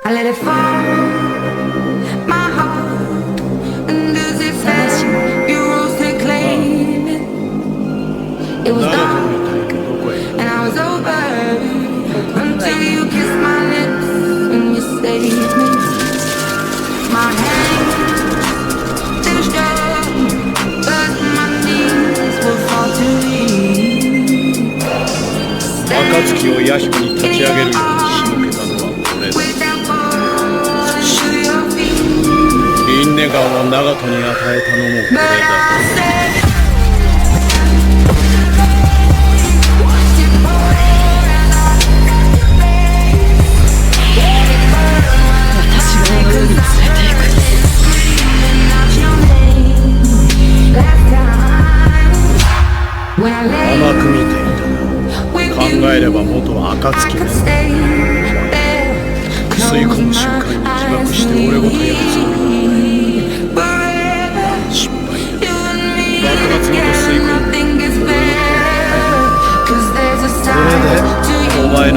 I let it fall, my heart, and as it fell, you rose to claim it. It was dark, and I was over, until you kissed my lips and you saved me. My hands, they were strong, but my knees were far too weak. 暁を弥彦に立ち上げるように仕向けたのは俺だ。そして因縁感を長門に与えたのも俺だ。甘く見ていた。考えれば元暁の吸い込む瞬間に自爆して俺ごと焼くつもりだ。失敗だ。爆発ごと吸い込む。これでお前の